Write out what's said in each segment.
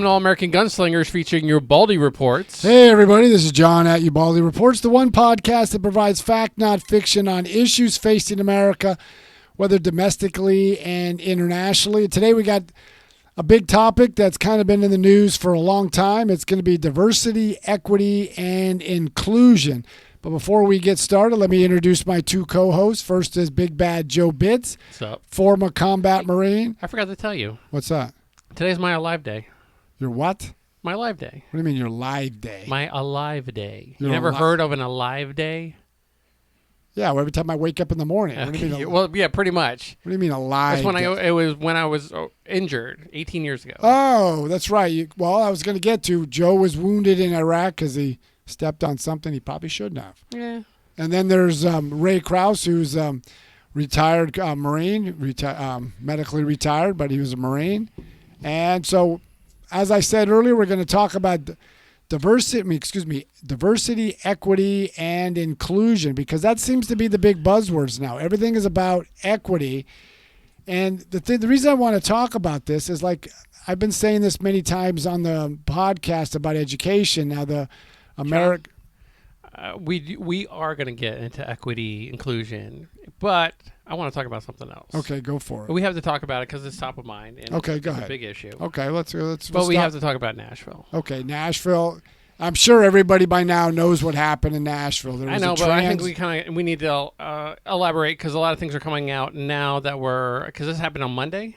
to All American Gunslingers featuring Ubaldi Reports. Hey, everybody. This is John at Ubaldi Reports, the one podcast that provides fact, not fiction, on issues facing America, whether domestically and internationally. Today we got a big topic that's kind of been in the news for a long time. It's going to be diversity, equity, and inclusion. But before we get started, let me introduce my two co-hosts. First is Big Bad Joe Bitts. What's up? Former combat Marine. I forgot to tell you. What's that? Today's my alive day. Your what? My alive day. What do you mean your live day? My alive day. You're You never alive? heard of an alive day? Yeah, well, every time I wake up in the morning. What do you mean? Well, yeah, pretty much. What do you mean alive? That's when it was when I was injured 18 years ago. Oh, that's right. Well, I was going to get to Joe was wounded in Iraq because he stepped on something he probably shouldn't have. Yeah. And then there's Ray Krause, who's retired Marine, medically retired, but he was a Marine. And so, as I said earlier, we're going to talk about diversity, equity, and inclusion, because that seems to be the big buzzwords now. Everything is about equity. And the reason I want to talk about this is, like, I've been saying this many times on the podcast about education. Now, the American... We are going to get into equity, inclusion, but I want to talk about something else. Okay, go for it. We have to talk about it because it's top of mind. And Okay, go it's ahead. a big issue. Okay, let's. But we have to talk about Nashville. Okay, Nashville. I'm sure everybody by now knows what happened in Nashville. There was I know, but I think we need to elaborate because a lot of things are coming out now because this happened on Monday.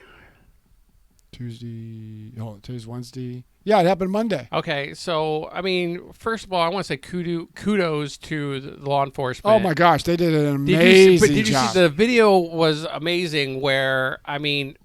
Tuesday. Oh, today's Wednesday. Yeah, it happened Monday. Okay, so I mean, first of all, I want to say kudos to the law enforcement. Oh my gosh, they did an amazing job. Did you see the video? Was amazing. Where I mean,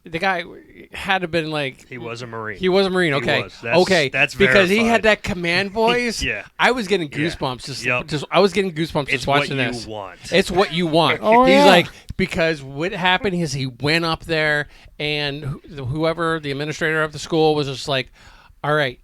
the guy had to have been like he was a Marine. He was a Marine. Okay, that's because he verified. had that command voice. Yeah, I was getting goosebumps. I was getting goosebumps just watching this. It's what you want. It's what you want. Oh, He's yeah. like, because what happened is he went up there and whoever the administrator of the school was just like, all right,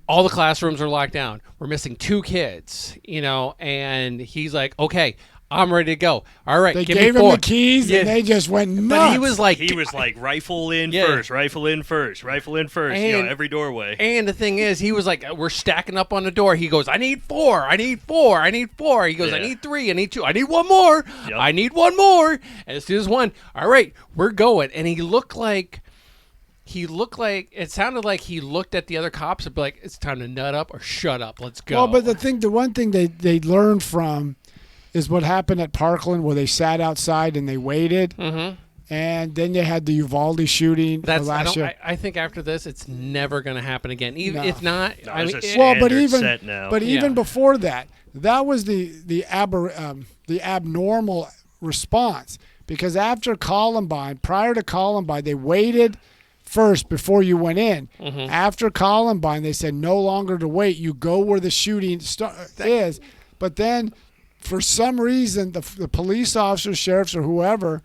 all the classrooms are locked down. We're missing 2 kids, and he's like, okay, I'm ready to go. All right, They give gave me him 4. the keys, and they just went nuts. But he was like rifle in Yeah. first, rifle in first, rifle in first. And- every doorway. And the thing is, he was like, we're stacking up on the door. He goes, I need 4. I need 4. I need 4. He goes, I Yeah. need 3. I need 2. I need 1 more. Yep. I need 1 more. And as soon as 1, all right, we're going. And it sounded like he looked at the other cops and be like, it's time to nut up or shut up. Let's go. Well, but the one thing they learned from is what happened at Parkland, where they sat outside and they waited. Mm-hmm. And then they had the Uvalde shooting last year. I think after this, it's never going to happen again. Even No. if not, No, I there's mean, a but standard even set now. even before that, that was the abnormal response, because after Columbine, prior to Columbine, they waited first before you went in. Mm-hmm. After Columbine, they said no longer to wait. You go where the shooting is. But then, for some reason, the police officers, sheriffs, or whoever,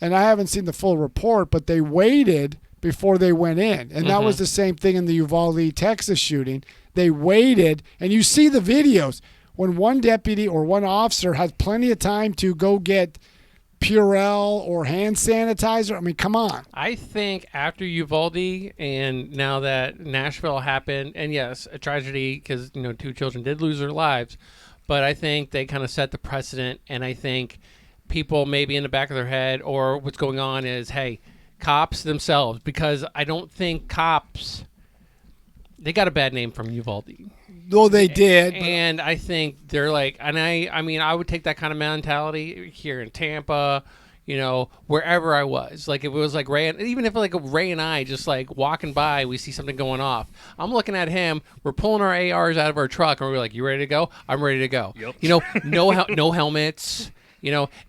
and I haven't seen the full report, but they waited before they went in. And that was the same thing in the Uvalde, Texas shooting. They waited, and you see the videos when one deputy or one officer has plenty of time to go get Purell or hand sanitizer. I mean, come on. I think after Uvalde and now that Nashville happened, and yes, a tragedy because 2 children did lose their lives, but I think they kind of set the precedent, and I think people maybe in the back of their head or what's going on is, hey, cops themselves, because I don't think cops, they got a bad name from Uvalde. Though they did. And I think they're like, and I mean, I would take that kind of mentality here in Tampa, wherever I was. Like, if it was like Ray, even if like Ray and I just like walking by, we see something going off. I'm looking at him. We're pulling our ARs out of our truck, and we're like, "You ready to go? I'm ready to go." Yep. No helmets.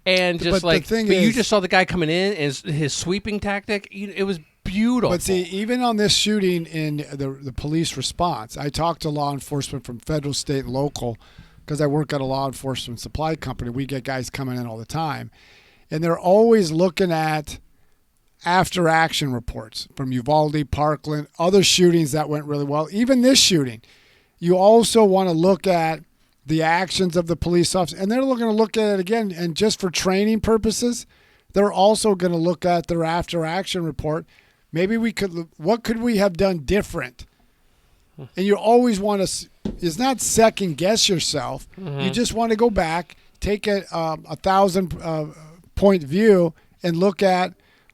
And just But the thing but you is- just saw the guy coming in and his sweeping tactic. It was beautiful. But see, even on this shooting in the police response, I talked to law enforcement from federal, state, and local, because I work at a law enforcement supply company. We get guys coming in all the time. And they're always looking at after-action reports from Uvalde, Parkland, other shootings that went really well. Even this shooting, you also want to look at the actions of the police officers. And they're going to look at it again, and just for training purposes, they're also going to look at their after-action report, maybe what could we have done different? And you always want to, it's not second guess yourself. Mm-hmm. You just want to go back, take a 1,000 point view and look at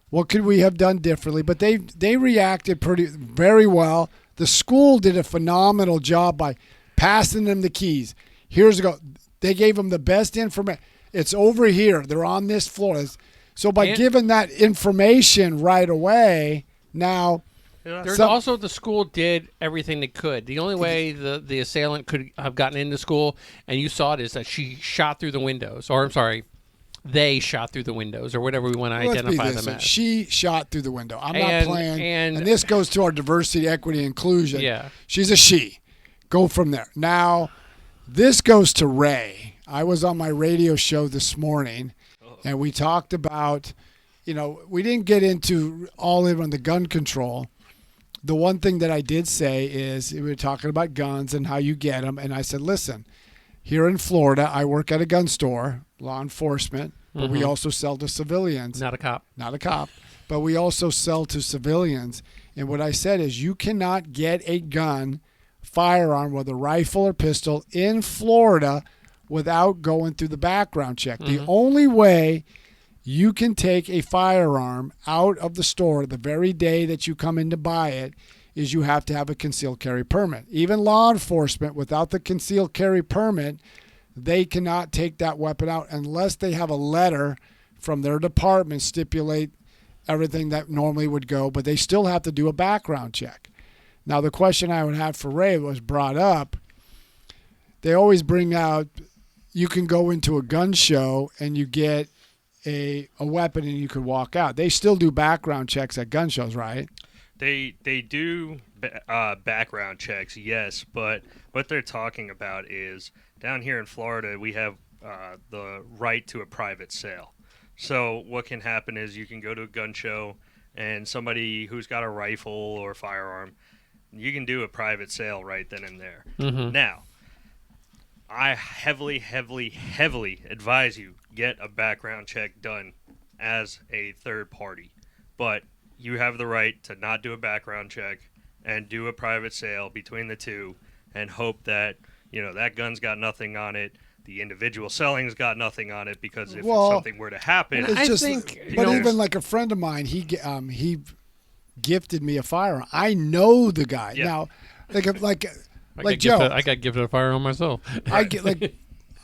what could we have done differently. But they reacted very well. The school did a phenomenal job by passing them the keys. Here's go. They gave them the best information. It's over here. They're on this floor. So by giving that information right away, now there's also the school did everything they could. The only way the assailant could have gotten into school, and you saw it, is that she shot through the windows. Or I'm sorry, they shot through the windows, or whatever we want to identify them as. She shot through the window. I'm not playing. And this goes to our diversity, equity, inclusion. Yeah. She's a she. Go from there. Now, this goes to Ray. I was on my radio show this morning, and we talked about, we didn't get into all in on the gun control. The one thing that I did say is we were talking about guns and how you get them, and I said, listen, here in Florida, I work at a gun store, law enforcement, but we also sell to civilians. Not a cop. Not a cop. But we also sell to civilians. And what I said is you cannot get a gun, firearm, whether rifle or pistol, in Florida without going through the background check. The only way you can take a firearm out of the store the very day that you come in to buy it is you have to have a concealed carry permit. Even law enforcement, without the concealed carry permit, they cannot take that weapon out unless they have a letter from their department stipulate everything that normally would go, but they still have to do a background check. Now, the question I would have for Ray was brought up. They always bring out, you can go into a gun show and you get a weapon and you could walk out. They still do background checks at gun shows, right? They do background checks, yes, but what they're talking about is down here in Florida, we have the right to a private sale. So what can happen is you can go to a gun show and somebody who's got a rifle or firearm, you can do a private sale right then and there. Now, I heavily advise you get a background check done as a third party. But you have the right to not do a background check and do a private sale between the two and hope that, that gun's got nothing on it. The individual selling's got nothing on it, because if something were to happen, even like a friend of mine, he gifted me a firearm. I know the guy now, like Joe. I got gifted a firearm myself.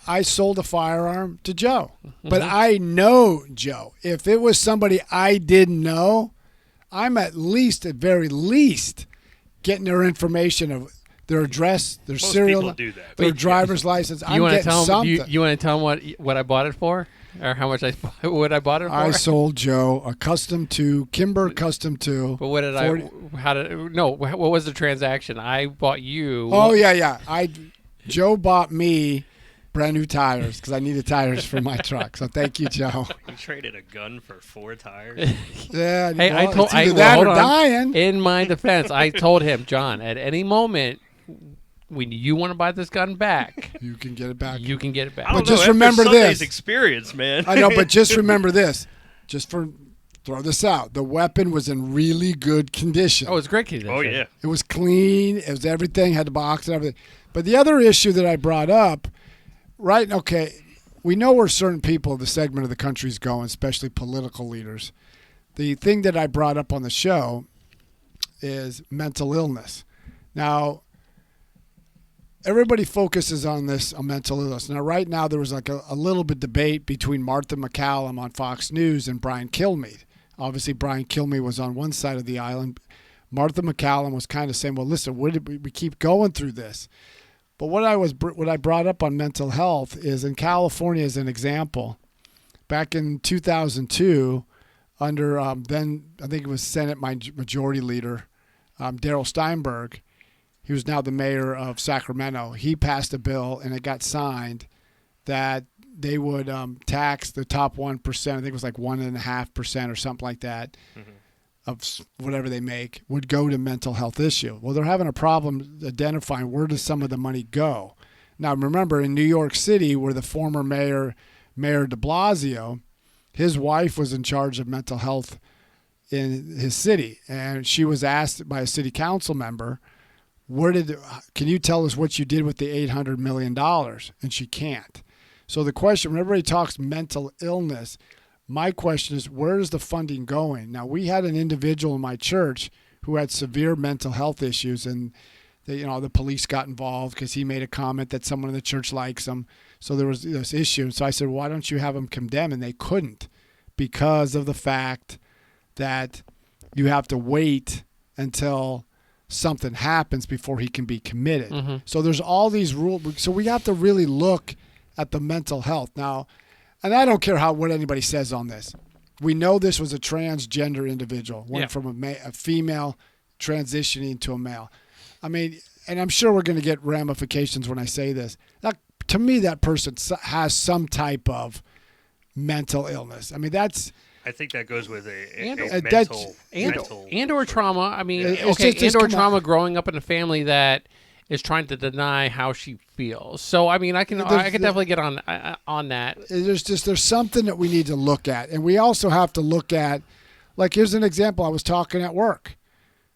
I sold a firearm to Joe, but I know Joe. If it was somebody I didn't know, I'm at very least getting their information of their address, their serial, their driver's license. I'm getting something. You want to tell them what I bought it for, or how much what I bought it for? I sold Joe a Kimber Custom 2. But what did what was the transaction? I bought you. Oh yeah. Joe bought me brand new tires because I needed tires for my truck. So thank you, Joe. You traded a gun for 4 tires? Yeah. Hey, I told dying. In my defense, I told him, John, at any moment, when you want to buy this gun back, you can get it back. You can get it back. But just remember this. Experience, man. I know, but just remember this. Throw this out. The weapon was in really good condition. Oh, it's great condition. Oh, yeah. It was clean. It was everything. Had the box and everything. But the other issue that I brought up, we know where certain people of the segment of the country is going, especially political leaders. The thing that I brought up on the show is mental illness. Now, everybody focuses on mental illness. Now, right now, there was a little bit debate between Martha McCallum on Fox News and Brian Kilmeade. Obviously, Brian Kilmeade was on one side of the island. Martha McCallum was kind of saying, well, listen, we keep going through this. But what I brought up on mental health is in California, as an example, back in 2002, under then I think it was Senate Majority Leader Darrell Steinberg, he was now the mayor of Sacramento. He passed a bill and it got signed that they would tax the top 1%. I think it was like 1.5% or something like that. Of whatever they make would go to mental health issue. Well, they're having a problem identifying where does some of the money go. Now, remember, in New York City, where the former Mayor de Blasio, his wife was in charge of mental health in his city, and she was asked by a city council member, can you tell us what you did with the $800 million? And she can't. So the question, when everybody talks mental illness, my question is, where is the funding going? Now, we had an individual in my church who had severe mental health issues, and the police got involved because he made a comment that someone in the church likes him. So there was this issue. So I said, why don't you have him condemned? And they couldn't, because of the fact that you have to wait until something happens before he can be committed. Mm-hmm. So there's all these rules. So we have to really look at the mental health. Now, and I don't care what anybody says on this. We know this was a transgender individual, went from a female transitioning to a male. I mean, and I'm sure we're going to get ramifications when I say this. To me, that person has some type of mental illness. I mean, I think that goes with a mental or trauma. I mean, just or trauma growing up in a family that is trying to deny how she feels. So, I mean, I can definitely get on that. There's something that we need to look at, and we also have to look at, like, here's an example. I was talking at work.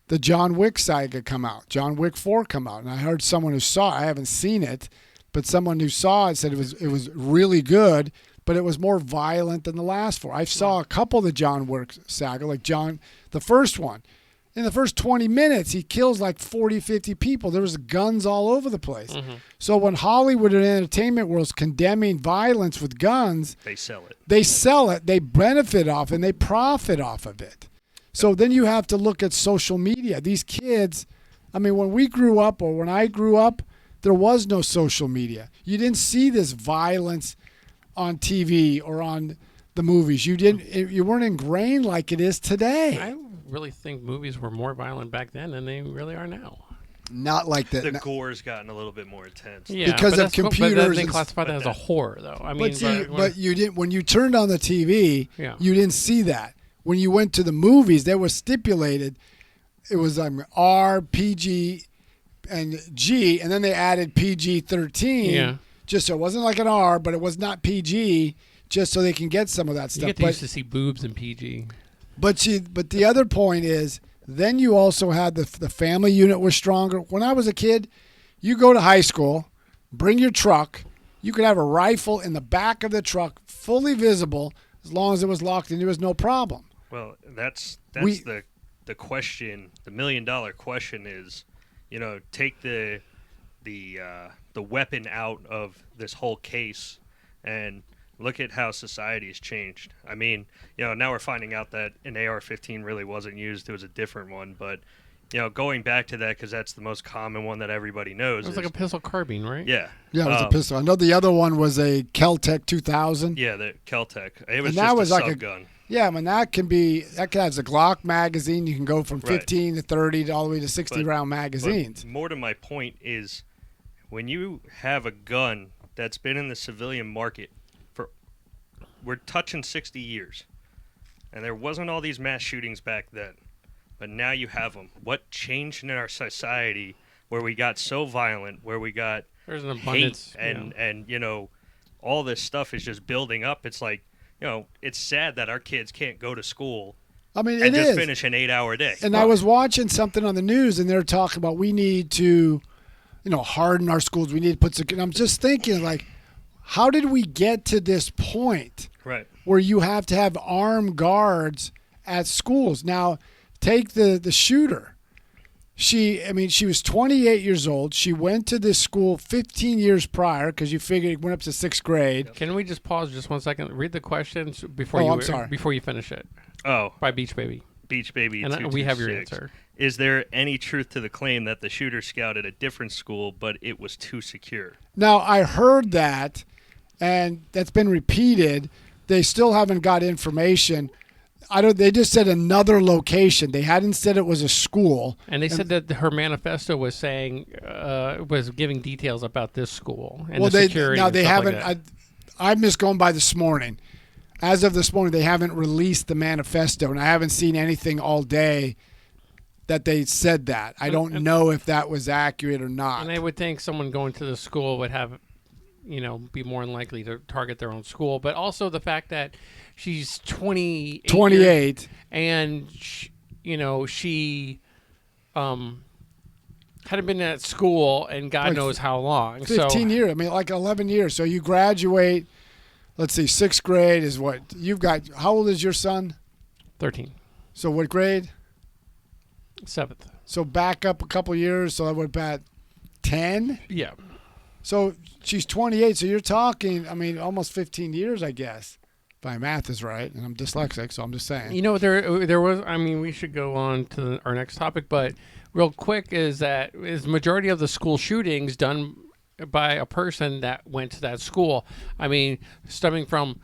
The John Wick saga come out. John Wick 4 come out, and I heard someone who saw it. I haven't seen it, but someone who saw it said it was really good, but it was more violent than the last 4. I saw a couple of the John Wick saga, like the first one. In the first 20 minutes, he kills like 40, 50 people. There was guns all over the place. Mm-hmm. So when Hollywood and entertainment world's condemning violence with guns, they sell it. They benefit off and they profit off of it. So then you have to look at social media. These kids, I mean, when we grew up or when I grew up, there was no social media. You didn't see this violence on TV or on the movies. You weren't ingrained like it is today. I really think movies were more violent back then than they really are now. Not like that. The gore's gotten a little bit more intense. Yeah, because of computers. But they classify that as a horror, though. I mean, but you didn't. When you turned on the TV, you didn't see that. When you went to the movies, they were stipulated. It was R, PG, and G, and then they added PG-13. Yeah. Just so it wasn't like an R, but it was not PG, just so they can get some of that stuff. You get used to see boobs in PG. But the other point is, then you also had the family unit was stronger. When I was a kid, you go to high school, bring your truck. You could have a rifle in the back of the truck, fully visible, as long as it was locked and there was no problem. Well, that's the question. The $1 million question is, take the weapon out of this whole case and look at how society has changed. I mean, now we're finding out that an AR-15 really wasn't used. It was a different one. But, going back to that, because that's the most common one that everybody knows. It was like a pistol carbine, right? Yeah. Yeah, it was a pistol. I know the other one was a Kel-Tec 2000. Yeah, the Kel-Tec. It was just a sub-gun. Yeah, I mean, that can have a Glock magazine. You can go from 15 to 30 all the way to 60-round magazines. But more to my point is, when you have a gun that's been in the civilian market we're touching 60 years, and there wasn't all these mass shootings back then, but now you have them. What changed in our society where we got so violent, where we got There's an abundance, and all this stuff is just building up? It's like, it's sad that our kids can't go to school. I mean, and just finish an 8-hour day. And I was watching something on the news, and they're talking about we need to, harden our schools. We need to put some. And I'm just thinking, like, how did we get to this point? Right. Where you have to have armed guards at schools. Now, take the shooter. She was 28 years old. She went to this school 15 years prior because you figured it went up to 6th grade. Can we just pause just 1 second? Read the questions before you finish it. Oh. By Beach Baby. Beach Baby. And we have your answer. Is there any truth to the claim that the shooter scouted a different school, but it was too secure? Now, I heard that, and that's been repeated. They still haven't got information. They just said another location. They hadn't said it was a school. And they said that her manifesto was saying was giving details about this school and the security. Now, they haven't. Like I'm just going by this morning. As of this morning, they haven't released the manifesto, and I haven't seen anything all day that they said that. I don't know if that was accurate or not. And I would think someone going to the school would have be more than likely to target their own school. But also the fact that she's 28, 28. and she hadn't been at school and God Like knows how long. 15 years. I mean, like 11 years. So you graduate, let's see, sixth grade is what you've got. How old is your son? 13, So what grade? 7th. So back up a couple years. So I went back 10. Yeah. So she's 28. So you're talking, I mean, almost 15 years, I guess. If my math is right. And I'm dyslexic, so I'm just saying. There was. I mean, we should go on to our next topic, but real quick is majority of the school shootings done by a person that went to that school. I mean, stemming from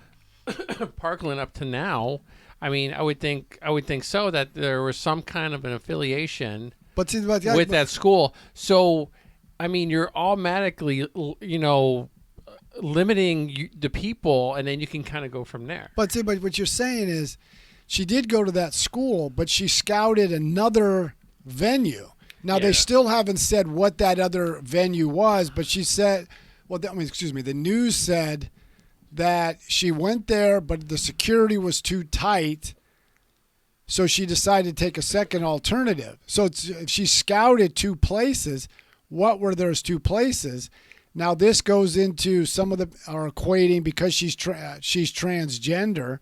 Parkland up to now. I mean, I would think so, that there was some kind of an affiliation But with that school. So, I mean, you're automatically, limiting the people, and then you can kind of go from there. But what you're saying is, she did go to that school, but she scouted another venue. Now they still haven't said what that other venue was, but she said, the news said that she went there, but the security was too tight, so she decided to take a second alternative. So if she scouted two places, what were those two places? Now this goes into some of are equating, because she's transgender.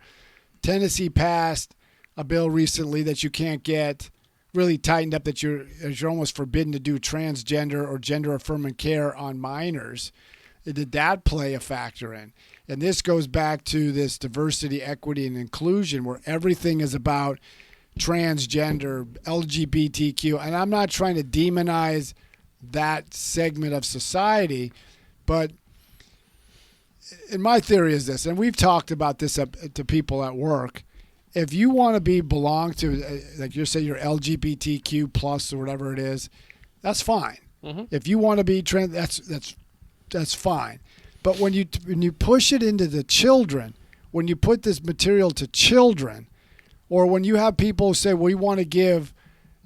Tennessee passed a bill recently that you can't get really tightened up, that you're almost forbidden to do transgender or gender affirming care on minors. Did that play a factor in? And this goes back to this diversity, equity, and inclusion, where everything is about transgender, LGBTQ. And I'm not trying to demonize that segment of society, but and my theory is this, and we've talked about this to people at work. If you want to belong to, like you say, you're LGBTQ plus or whatever it is, that's fine. Mm-hmm. If you want to be trans, that's fine. But when you push it into the children, when you put this material to children, or when you have people say, we want to give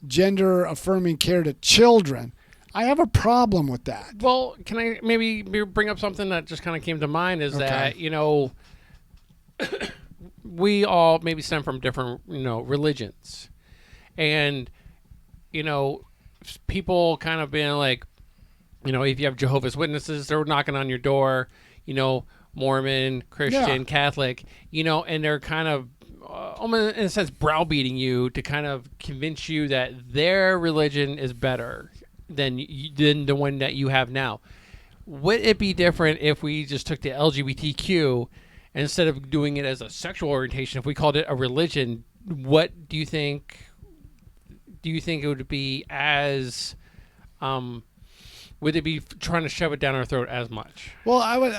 gender affirming care to children, I have a problem with that. Well, can I maybe bring up something that just kind of came to mind is that, we all maybe stem from different, religions. And, people kind of being like, if you have Jehovah's Witnesses, they're knocking on your door, Mormon, Christian, Catholic, and they're kind of, almost in a sense, browbeating you to kind of convince you that their religion is better than the one that you have now. Would it be different if we just took the LGBTQ, and instead of doing it as a sexual orientation, if we called it a religion? What do you think? Do you think it would be as would it be trying to shove it down our throat as much? Well, I would.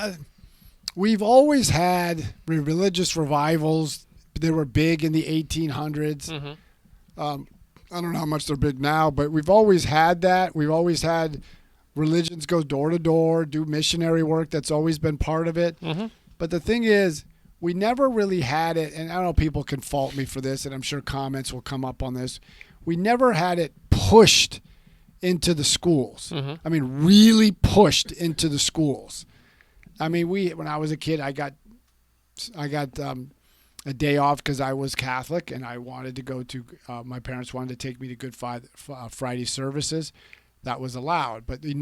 We've always had religious revivals. They were big in the 1800s. Mm-hmm. I don't know how much they're big now, but we've always had that. We've always had religions go door to door, do missionary work. That's always been part of it. Mm-hmm. But the thing is, we never really had it, and I know people can fault me for this, and I'm sure comments will come up on this. We never had it pushed into the schools. Mm-hmm. I mean, really pushed into the schools. I mean, when I was a kid, I got a day off because I was Catholic, and I wanted to go to. My parents wanted to take me to Good Friday services. That was allowed, but it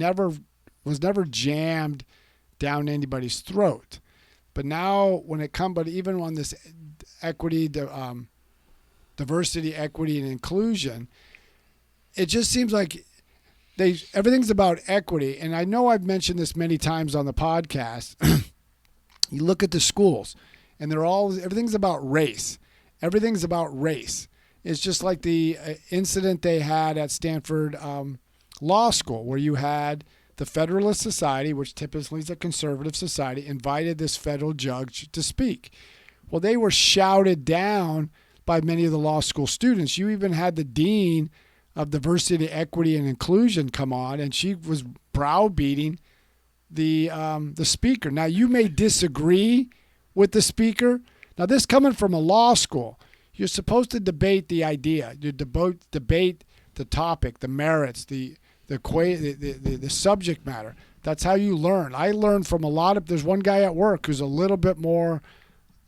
was never jammed down anybody's throat. But now, but even on this equity, diversity, equity, and inclusion, it just seems like everything's about equity. And I know I've mentioned this many times on the podcast. You look at the schools, and everything's about race. Everything's about race. It's just like the incident they had at Stanford Law School, where you had the Federalist Society, which typically is a conservative society, invited this federal judge to speak. Well, they were shouted down by many of the law school students. You even had the dean of diversity, equity, and inclusion come on, and she was browbeating the speaker. Now, you may disagree with the speaker. Now, this coming from a law school, you're supposed to debate the idea. You debate the topic, the merits, the subject matter. That's how you learn. I learned from there's one guy at work who's a little bit more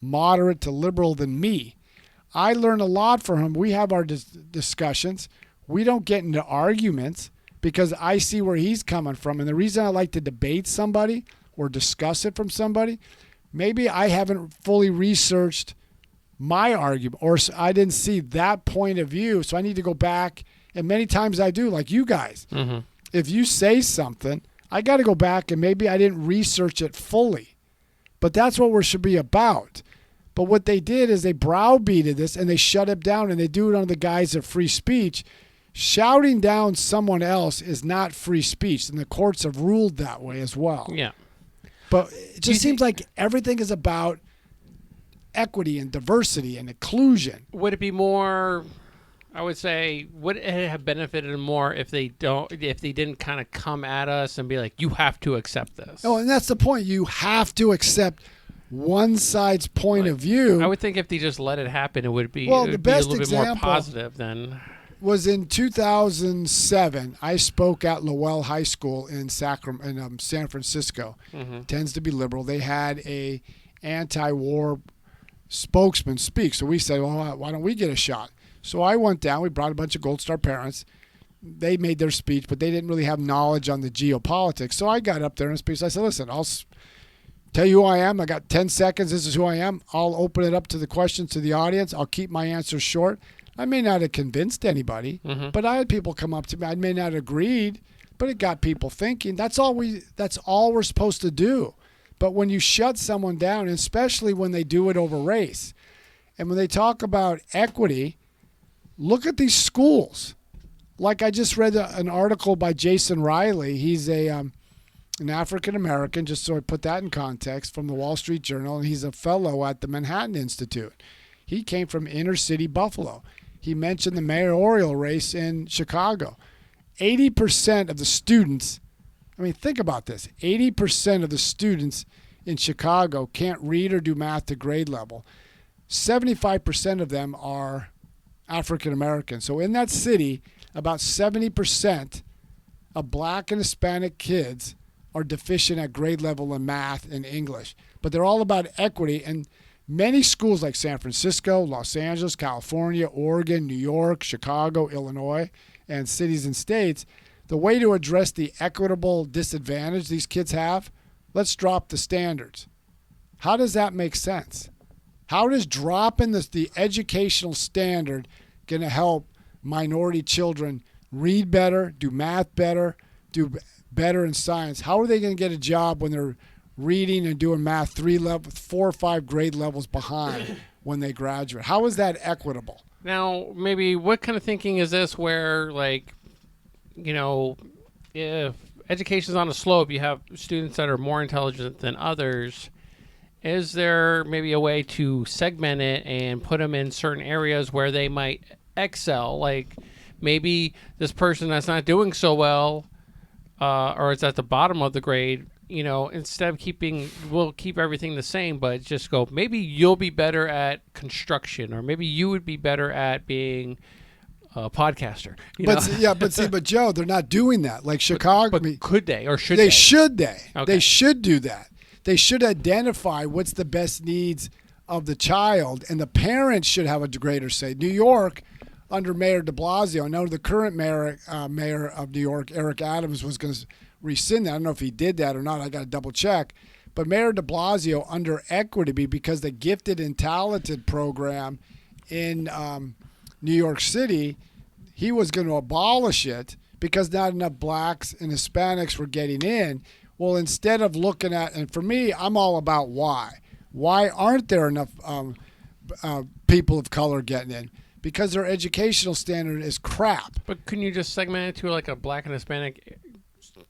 moderate to liberal than me. I learn a lot from him. We have our discussions. We don't get into arguments because I see where he's coming from. And the reason I like to debate somebody or discuss it from somebody, maybe I haven't fully researched my argument or I didn't see that point of view. So I need to go back. And many times I do, like you guys. Mm-hmm. If you say something, I got to go back and maybe I didn't research it fully. But that's what we should be about. But what they did is they browbeated this and they shut it down, and they do it under the guise of free speech. Shouting down someone else is not free speech, and the courts have ruled that way as well. Yeah. But it just seems like everything is about equity and diversity and inclusion. Would it be more, I would say, would it have benefited them more if they didn't kind of come at us and be like, you have to accept this? Oh, and that's the point. You have to accept one side's point of view. I would think if they just let it happen, it would be, well, it would the be a best little bit more example positive than. Was in 2007. I spoke at Lowell High School in San Francisco. Mm-hmm. Tends to be liberal. They had a anti-war spokesman speak. So we said, well, why don't we get a shot? So I went down. We brought a bunch of Gold Star parents. They made their speech, but they didn't really have knowledge on the geopolitics. So I got up there and speak. I said, listen, I'll tell you who I am. I got 10 seconds. This is who I am. I'll open it up to the questions to the audience. I'll keep my answers short. I may not have convinced anybody, Mm-hmm. but I had people come up to me. I may not have agreed, but it got people thinking. That's all we're supposed to do. But when you shut someone down, especially when they do it over race, and when they talk about equity, look at these schools. Like I just read an article by Jason Riley. He's an African American, just so I put that in context, from the Wall Street Journal, and he's a fellow at the Manhattan Institute. He came from inner city Buffalo. He mentioned the mayoral race in Chicago. 80% of the students, I mean, think about this. 80% of the students in Chicago can't read or do math to grade level. 75% of them are African American. So in that city, about 70% of black and Hispanic kids are deficient at grade level in math and English. But they're all about equity, and many schools like San Francisco, Los Angeles, California, Oregon, New York, Chicago, Illinois, and cities and states, the way to address the equitable disadvantage these kids have, let's drop the standards. How does that make sense? How does dropping the educational standard going to help minority children read better, do math better, do better in science? How are they going to get a job when they're reading and doing math 4 or 5 grade levels behind when they graduate? How is that equitable? Now, maybe what kind of thinking is this where, like, if education's on a slope, you have students that are more intelligent than others. Is there maybe a way to segment it and put them in certain areas where they might excel? Like maybe this person that's not doing so well or it's at the bottom of the grade, instead of we'll keep everything the same, but just go, maybe you'll be better at construction, or maybe you would be better at being a podcaster. But Joe, they're not doing that. Like Chicago. But could they, or should they? They should. Okay. They should do that. They should identify what's the best needs of the child, and the parents should have a greater say. New York, under Mayor de Blasio, I know the current mayor of New York, Eric Adams, was going to rescind that. I don't know if he did that or not. I got to double check. But Mayor de Blasio, under equity, because the gifted and talented program in New York City, he was going to abolish it because not enough blacks and Hispanics were getting in. Well, instead of looking at, and for me, I'm all about why. Why aren't there enough people of color getting in? Because their educational standard is crap. But couldn't you just segment it to like a black and Hispanic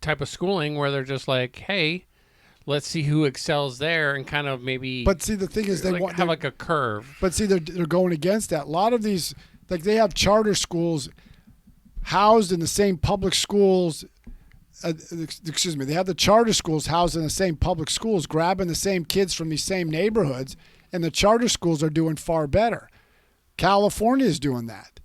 type of schooling where they're just like, hey, let's see who excels there, and kind of maybe. But see, the thing is, they want have like a curve. But see, they're going against that. A lot of these, like they have charter schools housed in the same public schools. They have the charter schools housed in the same public schools, grabbing the same kids from these same neighborhoods, and the charter schools are doing far better. California is doing that.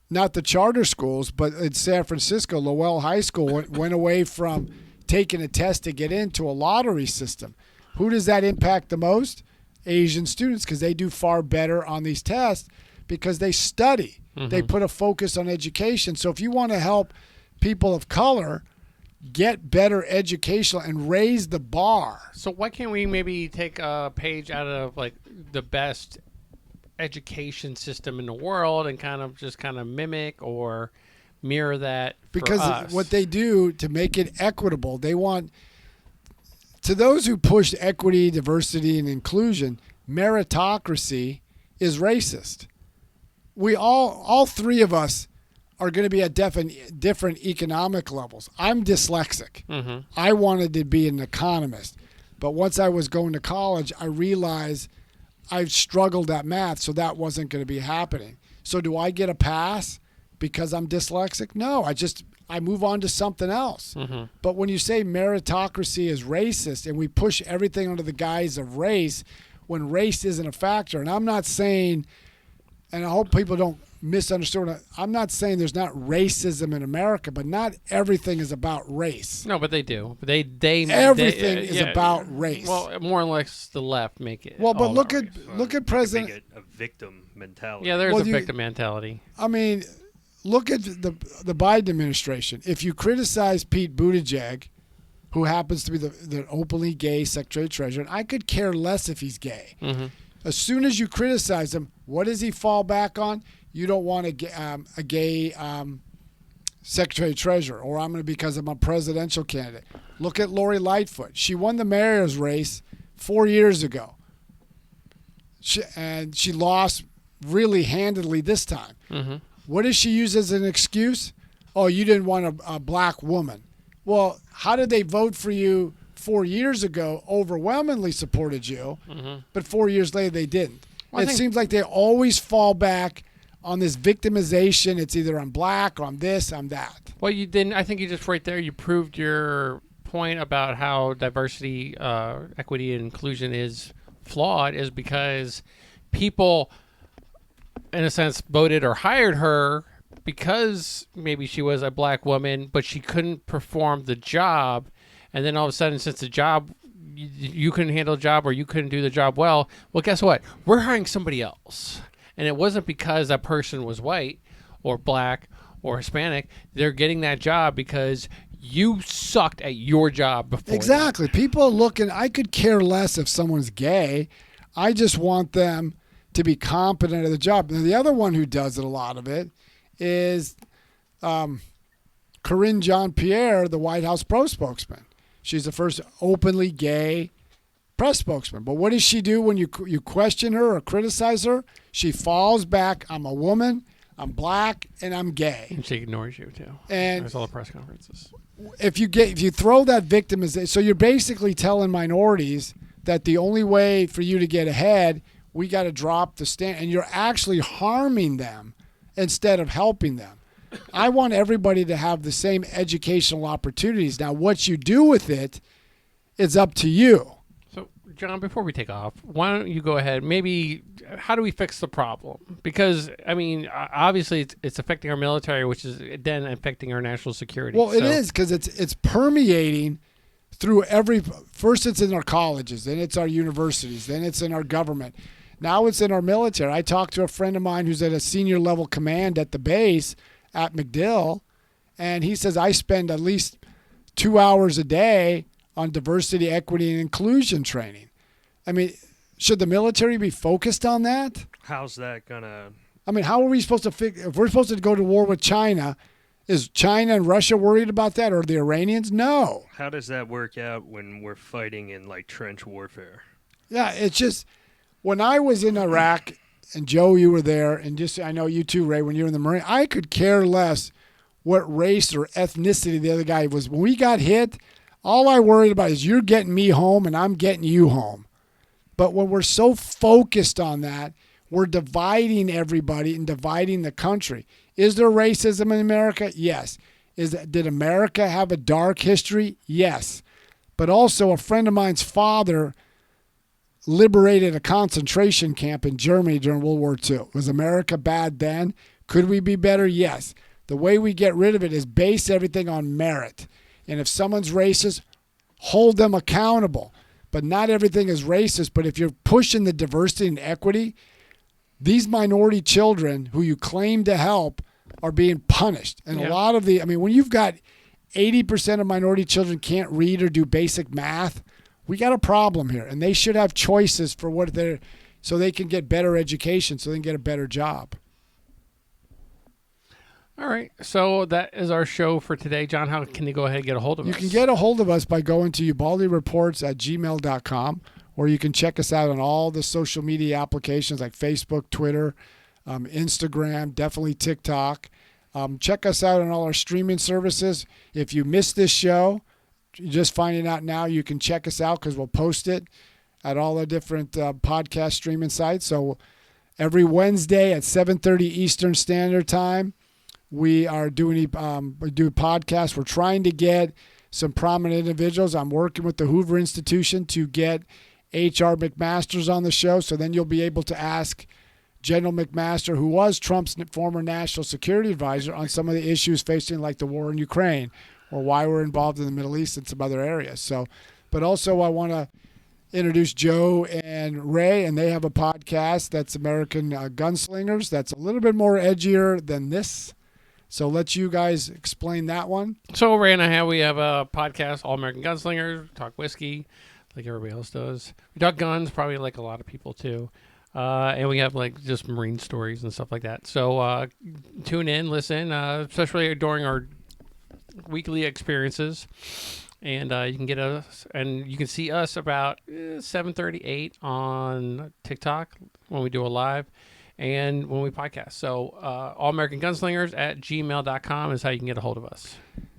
Not the charter schools, but in San Francisco, Lowell High School went away from taking a test to get into a lottery system. Who does that impact the most? Asian students, because they do far better on these tests because they study. They put a focus on education. So if you want to help people of color get better educational and raise the bar. So why can't we maybe take a page out of like the best education system in the world and kind of mimic or mirror that for Because us? what they do to make it equitable, they want, to those who push equity, diversity, and inclusion, meritocracy is racist. We all three of us are going to be at different economic levels. I'm dyslexic. I wanted to be an economist. But once I was going to college, I realized I struggled at math, so that wasn't going to be happening. So do I get a pass because I'm dyslexic? No, I move on to something else. But when you say meritocracy is racist and we push everything under the guise of race, when race isn't a factor, and I'm not saying, and I hope people don't misunderstand, I'm not saying there's not racism in America, but not everything is about race. No, but they do. Everything is about race. Well, more or less the left make it. Well, but all look about at race. look at President. Make it a victim mentality. Yeah, there's Well, a victim mentality. I mean, look at the Biden administration. If you criticize Pete Buttigieg, who happens to be the openly gay Secretary of Treasury, and I could care less if he's gay. As soon as you criticize him, what does he fall back on? You don't want a gay Secretary of Treasurer, or I'm going to because I'm a presidential candidate. Look at Lori Lightfoot. She won the mayor's race 4 years ago, and she lost really handedly this time. What does she use as an excuse? Oh, you didn't want a black woman. Well, how did they vote for you 4 years ago? Overwhelmingly supported you, but 4 years later they didn't. Well, it seems like they always fall back on this victimization. It's either I'm black or I'm this, I'm that. Well, you didn't. I think you just right there. You proved your point about how diversity, equity, and inclusion is flawed. Is because people, in a sense, voted or hired her because maybe she was a black woman, but she couldn't perform the job. And then all of a sudden, since the job, you couldn't handle the job or you couldn't do the job well, guess what? We're hiring somebody else. And it wasn't because that person was white or black or Hispanic. They're getting that job because you sucked at your job before. Exactly. People are looking, I could care less if someone's gay. I just want them to be competent at the job. Now, the other one who does it, a lot of it, is Corinne Jean-Pierre, the White House press spokesman. She's the first openly gay press spokesman. But what does she do when you question her or criticize her? She falls back. I'm a woman, I'm black, and I'm gay. And she ignores you too. And there's all the press conferences. If you throw that victimization, so you're basically telling minorities that the only way for you to get ahead, we got to drop the stand, and you're actually harming them instead of helping them. I want everybody to have the same educational opportunities. Now, what you do with it is up to you. So, John, before we take off, why don't you go ahead? Maybe, how do we fix the problem? Because, I mean, obviously it's affecting our military, which is then affecting our national security. Well, it is, because it's permeating through first it's in our colleges, then it's our universities, then it's in our government. Now it's in our military. I talked to a friend of mine who's at a senior level command at the base at MacDill, and he says, I spend at least 2 hours a day on diversity, equity, and inclusion training. I mean, should the military be focused on that? How's that gonna? I mean, how are we supposed to if we're supposed to go to war with China? Is China and Russia worried about that, or the Iranians? No. How does that work out when we're fighting in like trench warfare? Yeah, it's just when I was in Iraq, and Joe, you were there, and just I know you too, Ray, when you were in the Marine, I could care less what race or ethnicity the other guy was. When we got hit, all I worried about is you're getting me home and I'm getting you home. But when we're so focused on that, we're dividing everybody and dividing the country. Is there racism in America? Yes. Did America have a dark history? Yes. But also a friend of mine's father liberated a concentration camp in Germany during World War II. Was America bad then? Could we be better? Yes. The way we get rid of it is base everything on merit. And if someone's racist, hold them accountable. But not everything is racist. But if you're pushing the diversity and equity, these minority children who you claim to help are being punished. And a lot of when you've got 80% of minority children can't read or do basic math, we got a problem here. And they should have choices for what they're, so they can get better education, so they can get a better job. All right. So that is our show for today. John, how can they go ahead and get a hold of us? You can get a hold of us by going to ubaldireports@gmail.com, or you can check us out on all the social media applications like Facebook, Twitter, Instagram, definitely TikTok. Check us out on all our streaming services. If you missed this show, you're just finding out now, you can check us out because we'll post it at all the different podcast streaming sites. So every Wednesday at 7:30 Eastern Standard Time, we do podcasts. We're trying to get some prominent individuals. I'm working with the Hoover Institution to get H.R. McMaster's on the show, so then you'll be able to ask General McMaster, who was Trump's former national security advisor, on some of the issues facing, like the war in Ukraine or why we're involved in the Middle East and some other areas. So, but also I want to introduce Joe and Ray, and they have a podcast that's American Gunslingers. That's a little bit more edgier than this. So let you guys explain that one. So Ray and we have a podcast, All American Gunslingers. We talk whiskey like everybody else does. We talk guns, probably like a lot of people too. And we have like just Marine stories and stuff like that. So tune in, listen, especially during our weekly experiences. And you can get us, and you can see us about 7:38 on TikTok when we do a live and when we podcast. So allamericangunslingers@gmail.com is how you can get a hold of us.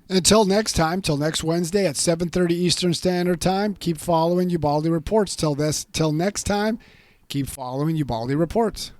Until next time, till next Wednesday at 7:30 Eastern Standard Time, keep following Ubaldi Reports. Till next time, keep following Ubaldi Reports.